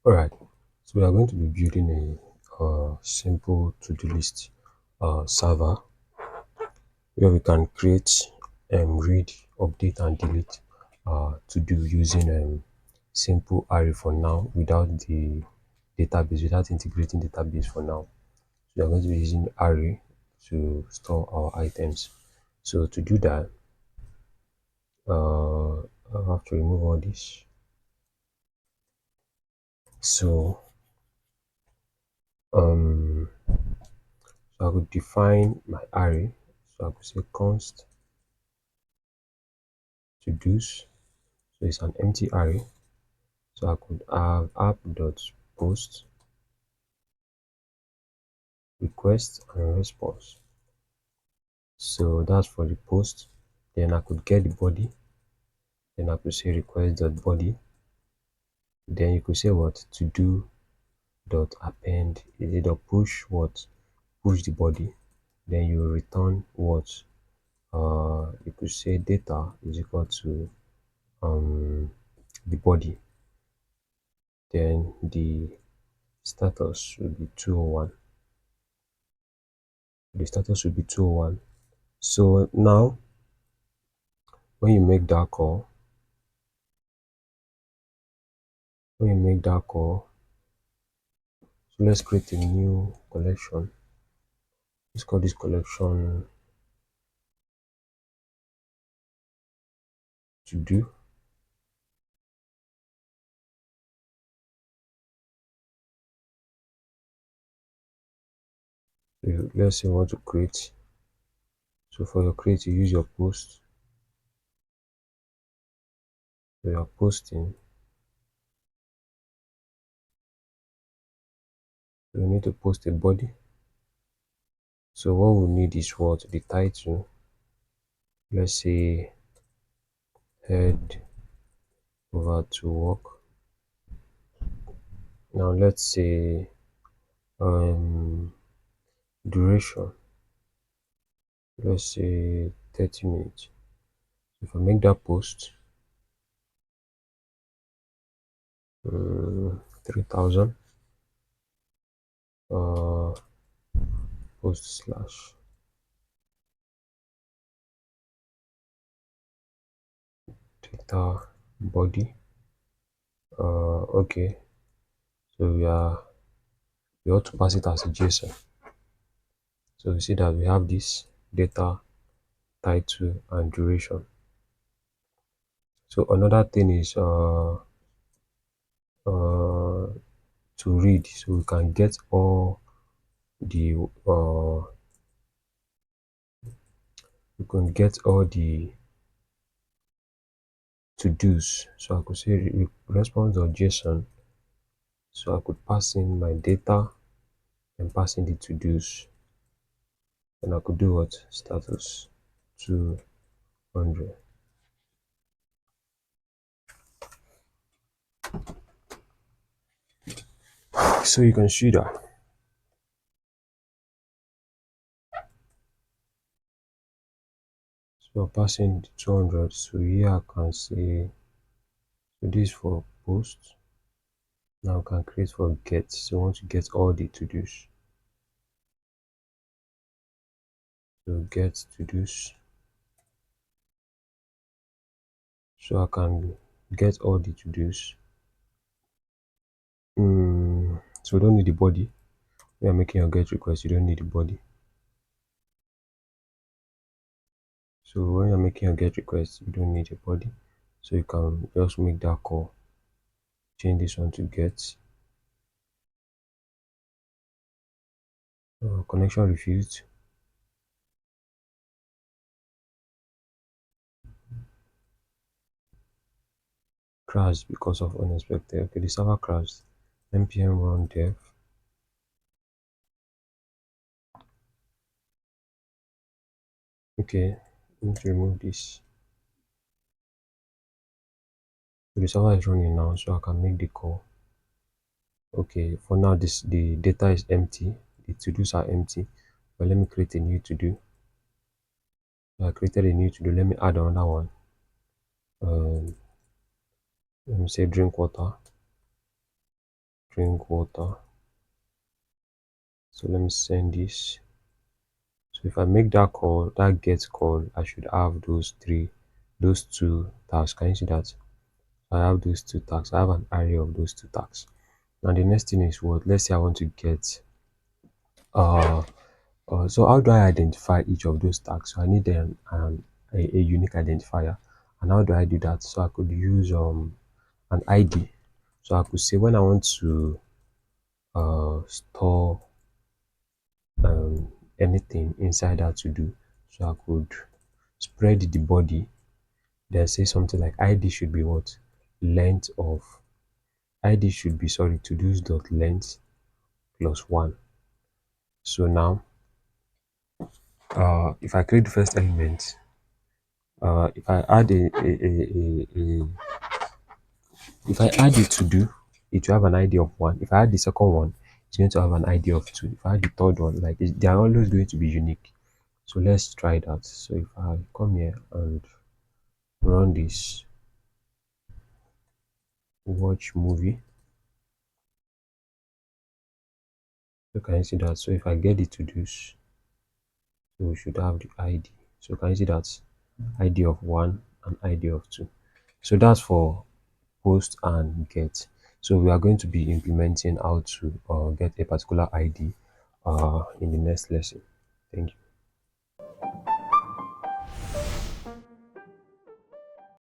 All right, so we are going to be building a simple to-do list server where we can create, read, update, and delete to do using simple array for now without the database, without integrating database for now. So we are going to be using array to store our items. So to do that, I have to remove all this. So um, so I could define my array. So I could say const to do's. So it's an empty array. So I could have app.post request and response. So that's for the post. Then I could get the body. Then I could say request.body. Then you could say what to do dot append. Is it a push what? Push the body. Then you return what? You could say data is equal to the body. Then the status will be 201. The status will be 201. So now when you make that call, so let's create a new collection. Let's call this collection to do. So let's say you want to create. So for your create, you use your post. So you are posting. So you need to post a body. So what we need is what? The title. Let's say head over to work. Now let's say duration. Let's say 30 minutes. If I make that post, 3000 post slash data body. Okay, so we ought to pass it as a JSON. So we see that we have this data, title, and duration. So another thing is to read, so we can get all the to do's. So I could say response.json. So I could pass in my data and pass in the to do's. And I could do what? Status 200. So you can see that. So passing the 200. So here I can say, so this for post. Now I can create for get. So I want to get all the to do's. So get to do's. So I can get all the to do's. So we don't need the body. We are making a get request. You don't need the body. So when you're making a get request, you don't need a body. So you can just make that call. Change this one to get. Connection refused. Crashed because of unexpected. Okay, the server crashed. npm run dev. Okay, need to remove this. So the server is running now, so I can make the call. Okay, for now the data is empty. The to-dos are empty. But let me create a new to-do. So I created a new to-do. Let me add another one. Let me say drink water. drink water. So let me send this. So if I make that call, that get call, I should have those two tasks. Can you see that? I have those two tasks. I have an array of those two tasks. Now the next thing is what? Let's say I want to get uh, so how do I identify each of those tags? So I need a unique identifier. And how do I do that? So I could use an ID. So I could say when I want to store anything inside that to do. So I could spread the body, then say something like ID should be what? Length of ID should be, sorry, to do's dot length plus one. So now if I create the first element, if I add a if I add it to do, it will have an ID of one. If I add the second one, it's going to have an ID of two. If I add the third one, like they are always going to be unique. So let's try that. So if I come here and run this watch movie, so can you see that? So if I get the to do's, so we should have the ID. So can you see that? ID of one and ID of two. So that's for post and get. So we are going to be implementing how to get a particular ID in the next lesson. Thank you.